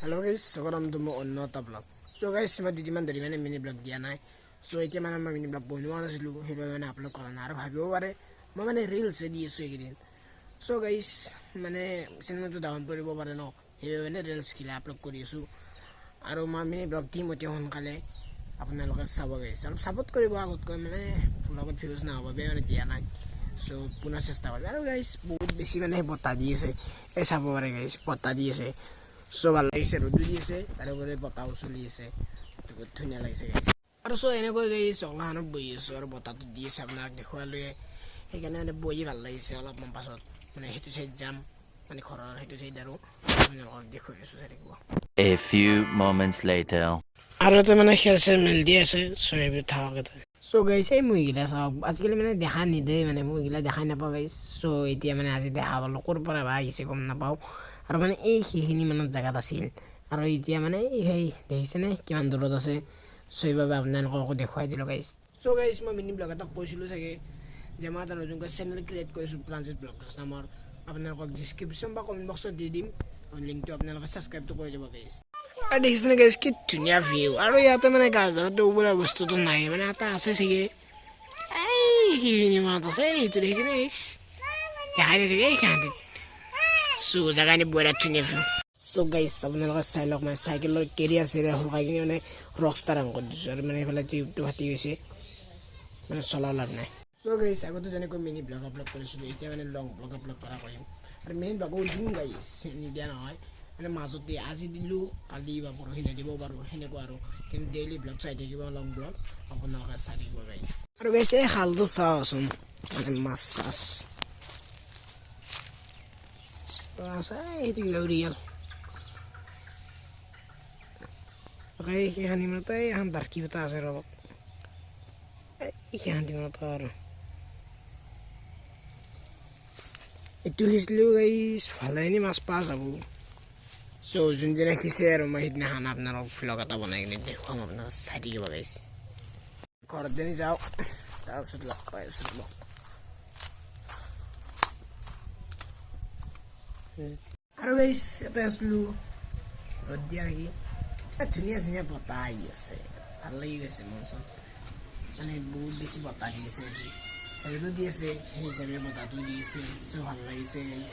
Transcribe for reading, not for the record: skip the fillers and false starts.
Hello guys, welcome to my another vlog. So guys, मैं दीदी मन दरी मैंने मिनी ब्लॉग दिया ना है. So इतने मैंने मिनी ब्लॉग बोलने से लोग हे मैंने अपलोड करना है भाभी वो बारे मैंने रील से दिए सो एक दिन. So guys, मैंने सिनेमा जो डाउन पर वो बारे ना हे मैंने रील्स के लिए अपलोड करी सो और मैं मिनी ब्लॉग टीम होती हूँ उनकाले अपने लोग सब guys अब सपोर्ट करी वो आगत को मैंने ब्लॉग व्यूज ना हुआ मैंने दिया ना. So पुनः चेष्टा कर यार guys बहुत बेसी मैंने बता दिए से ऐसा वो बारे guys बता दिए से. So ভাল লাগিছে ৰ'দ দিছে তাৰে বতাহ চলি আছে বহুত ধুনীয়া লাগিছে গাইছ আৰু সো এনেকৈ গাইছ চলাহানত বহি আছো আৰু বতাহটো দি আছে আপোনাক দেখুৱালৈ সেইকাৰণে বহি ভাল লাগিছে অলপমান পাছত মানে সেইটো সাইড যাম মানে ঘৰৰ সেইটো সাইড আৰু আপোনালোকক দেখুৱাই আছো চাৰিকো. A few moments later. আৰু তো মানে খেলছে মেল দি আছে সো এইবোৰ থাকতে. সো গাইছ এই মুইগিলা চাওক আজিকালি মানে দেখা নিদে মানে মুইগিলা দেখাই নাপাওঁ গাইছ. সো এতিয়া মানে আজি দেখা পালো ক'ৰ পৰা বা আহিছে গম নাপাওঁ আৰু মানে এই সেইখিনি মানত জায়গাত আছিল আৰু এতিয়া মানে এই দেখিছেনে কিমান দূৰত আছে. সো এইভাবে আপোনালোকক দেখুৱাই দিলোঁ গাইছ. সো গাইছ মই মিনি ব্লগ এটা কৈছিলোঁ চাগে যে মই এটা নতুনকৈ চেনেল ক্ৰিয়েট কৰিছোঁ প্ৰাঞ্জিত ব্লগছ নামৰ. আপোনালোকক ডিছক্ৰিপশ্যন বা কমেণ্ট বক্সত দি দিম লিংকটো আপোনালোকে ছাবস্ক্ৰাইবটো কৰি দিব গাইছ. আৰু দেখিছেনে গাইছ কি ধুনীয়া ভিউ আৰু ইয়াতে মানে গাছডালতো বোলা বস্তুটো নাই মানে এটা আছে চাগে এই সেইখিনি মানত আছে এইটো দেখিছেনে গাইছ দেখাই নাই চাগে এইখানতে. So জাগানি বড়া ধুনীয়া ভিউ. So guys আপোনালোকে চাই লওক মানে চাইকেলৰ কেৰিয়াৰ চেৰিয়াৰ হলকাই কিনে মানে ৰকষ্টাৰ ৰং কৰি দিছোঁ আৰু মানে এইফালে টিউবটো ফাটি গৈছে মানে চলাও লাভ নাই. So guys আগতে যেনেকৈ মিনি ব্লগ আপলোড কৰিছিলোঁ এতিয়া মানে লং ব্লগ আপলোড কৰা কৰিম আৰু মিনি ব্লগো দিম গাইছ নিদিয়া নহয় মানে মাজতে আজি দিলোঁ কালি বা পৰহি নিদিব পাৰোঁ সেনেকুৱা আৰু কিন্তু ডেইলি ব্লগ চাই থাকিব লং ব্লগ আপোনালোকে চাই থাকিব গাইছ. আৰু গাইছ এই হালটো চাওঁচোন মানে মাছ চাছ itu real. Oke, ikan ini mata yang darki betul asal robok. Ikan di motor. Itu hislu guys, fala ini mas pas aku. So junjana hisir rumah ini hanap naro vlog atau mana ini deh, kamu benar sedih guys. Korden ini jauh, tahu sudah guys sudah. আৰু গাইছ এটা আছিলোঁ ৰ'দ দিয়া নেকি ধুনীয়া ধুনীয়া বতাহ আহি আছে ভাল লাগি গৈছে মনচোন মানে বহুত বেছি বতাহ দি আছে আজি ৰ'দো দি আছে সেই হিচাপে বতাহটো দি আছে চ' ভাল লাগিছে গাইছ.